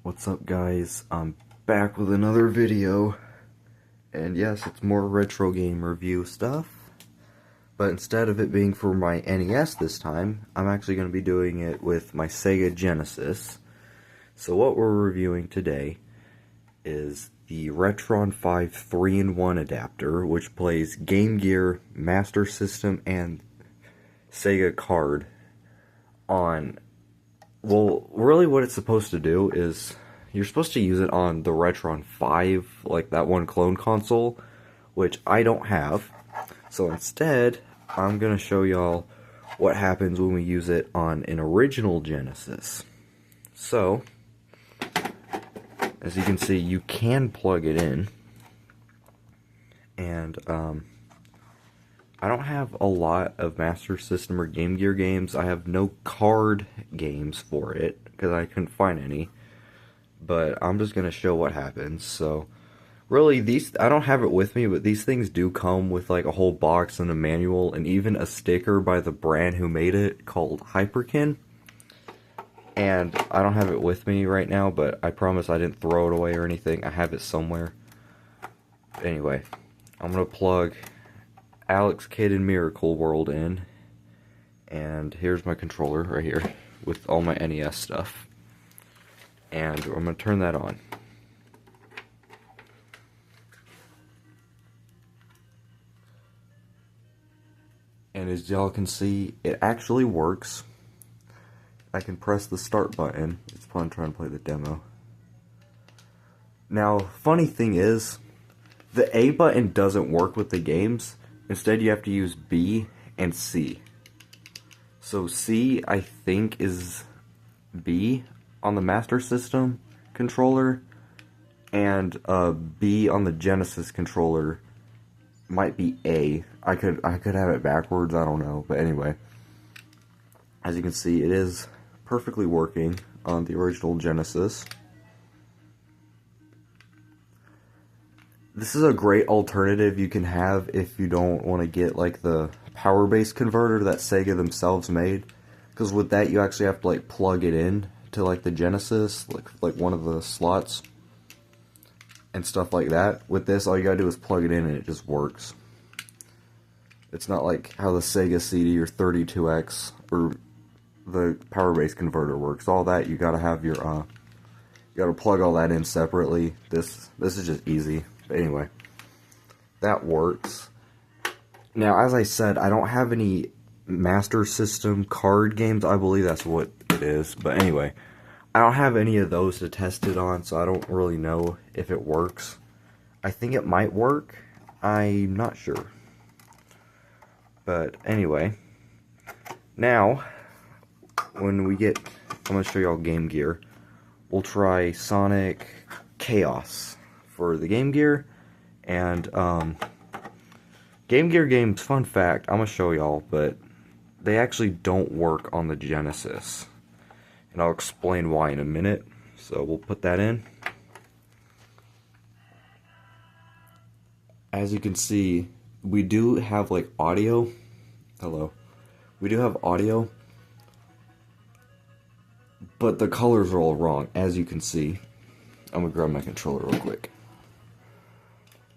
What's up, guys? I'm back with another video, and yes, it's more retro game review stuff, but instead of it being for my NES this time, I'm actually going to be doing it with my Sega Genesis. So what we're reviewing today is the Retron 5 3-in-1 adapter, which plays Game Gear, Master System, and Sega card on. Well, really what it's supposed to do is you're supposed to use it on the Retron 5, like that one clone console, which I don't have. So instead, I'm going to show y'all what happens when we use it on an original Genesis. So, as you can see, you can plug it in. And, I don't have a lot of Master System or Game Gear games. I have no card games for it, because I couldn't find any. But I'm just going to show what happens. So, really, I don't have it with me, but these things do come with like a whole box and a manual, and even a sticker by the brand who made it, called Hyperkin. And I don't have it with me right now, but I promise I didn't throw it away or anything. I have it somewhere. Anyway, I'm going to plug Alex Kidd in Miracle World in, and here's my controller right here with all my NES stuff, and I'm going to turn that on. And as y'all can see, it actually works. I can press the start button. It's fun trying to play the demo. Now, funny thing is, the A button doesn't work with the games. Instead, you have to use B and C. So C, I think, is B on the Master System controller, and B on the Genesis controller might be A. I could have it backwards, I don't know. But anyway, as you can see, it is perfectly working on the original Genesis. This is a great alternative you can have if you don't want to get like the power base converter that Sega themselves made, because with that you actually have to like plug it in to like the Genesis, like one of the slots and stuff like that. With this, all you gotta do is plug it in and it just works. It's not like how the Sega CD or 32X or the power base converter works. All that you gotta have your you gotta plug all that in separately. This is just easy. But anyway, that works. Now, as I said, I don't have any Master System card games. I believe that's what it is. But anyway, I don't have any of those to test it on, so I don't really know if it works. I think it might work. I'm not sure. But anyway, now, when we get, I'm going to show y'all Game Gear. We'll try Sonic Chaos for the Game Gear, and Game Gear games, fun fact, I'm going to show y'all, but they actually don't work on the Genesis, and I'll explain why in a minute. So we'll put that in. As you can see, we do have like audio. Hello. We do have audio, but the colors are all wrong, as you can see. I'm going to grab my controller real quick.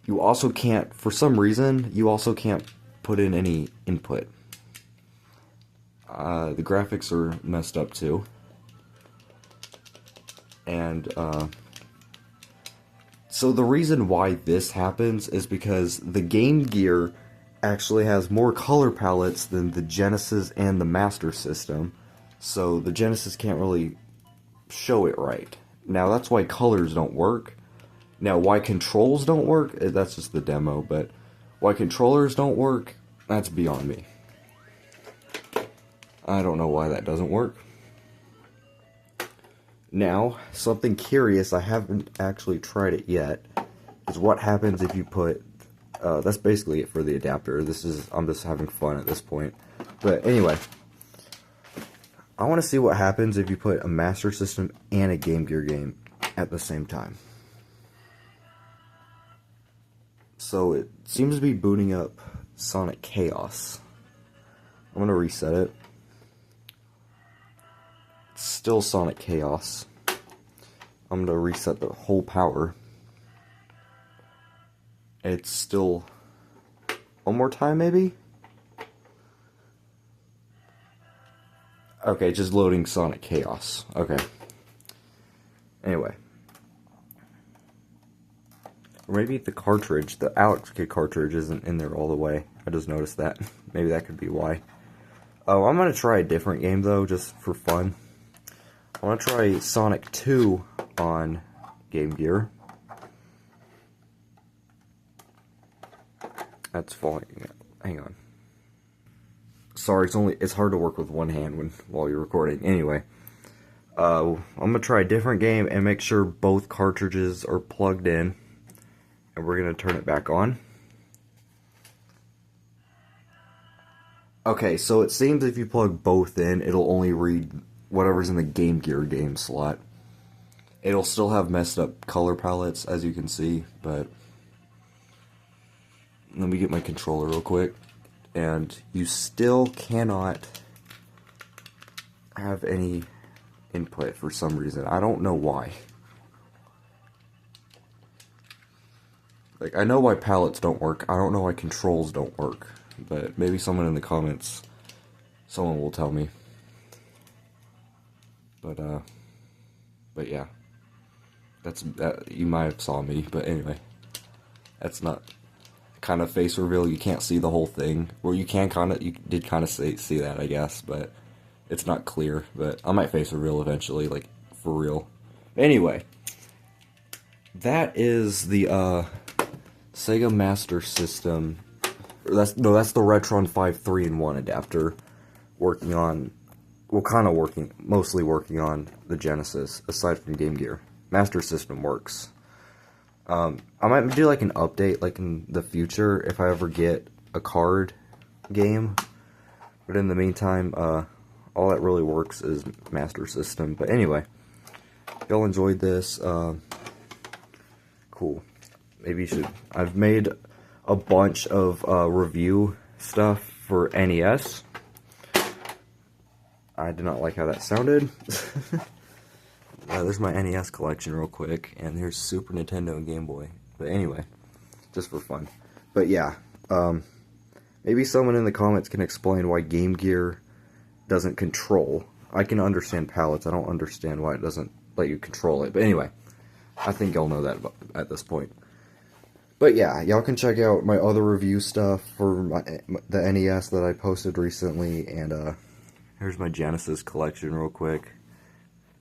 You also can't, for some reason, you also can't put in any input. The graphics are messed up too. And, so the reason why this happens is because the Game Gear actually has more color palettes than the Genesis and the Master System. So the Genesis can't really show it right. Now, that's why colors don't work. Now, why controls don't work, that's just the demo, but why controllers don't work, that's beyond me. I don't know why that doesn't work. Now, something curious, I haven't actually tried it yet, is what happens if you put, that's basically it for the adapter. I'm just having fun at this point. But anyway, I want to see what happens if you put a Master System and a Game Gear game at the same time. So it seems to be booting up Sonic Chaos. I'm going to reset it. It's still Sonic Chaos. I'm gonna reset the whole power. It's still... One more time, maybe? Okay, just loading Sonic Chaos. Okay. Anyway. Or maybe the cartridge, the Alex Kid cartridge isn't in there all the way. I just noticed that. Maybe that could be why. Oh, I'm gonna try a different game though, just for fun. I wanna try Sonic 2 on Game Gear. That's falling. Hang on. Sorry, it's hard to work with one hand while you're recording. Anyway, I'm gonna try a different game and make sure both cartridges are plugged in, and we're gonna turn it back on. Okay, so it seems if you plug both in, it'll only read whatever's in the Game Gear game slot. It'll still have messed up color palettes, as you can see, but let me get my controller real quick. And you still cannot have any input for some reason. I don't know why. Like, I know why palettes don't work. I don't know why controls don't work. But maybe someone in the comments, someone will tell me. But yeah. That you might have saw me, but anyway. That's not kind of face reveal. You can't see the whole thing. Or you did kind of see that, I guess, but it's not clear. But I might face reveal eventually, like, for real. Anyway. That is the, Sega Master System. That's the Retron 5 3-in-1 adapter. Mostly working on the Genesis, aside from Game Gear. Master System works. I might do like an update like in the future if I ever get a card game. But in the meantime, all that really works is Master System. But anyway, if y'all enjoyed this, cool. Maybe you should. I've made a bunch of review stuff for NES. I did not like how that sounded. There's my NES collection real quick, and there's Super Nintendo and Game Boy. But anyway, just for fun. But yeah, maybe someone in the comments can explain why Game Gear doesn't control. I can understand palettes, I don't understand why it doesn't let you control it. But anyway, I think y'all know that at this point. But yeah, y'all can check out my other review stuff for the NES that I posted recently, and here's my Genesis collection real quick.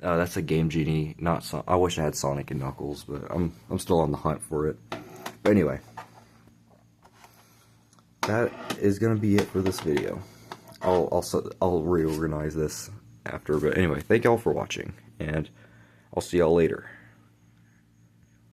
That's a Game Genie, I wish I had Sonic and Knuckles, but I'm still on the hunt for it. But anyway, that is gonna be it for this video. I'll reorganize this after, but anyway, thank y'all for watching, and I'll see y'all later.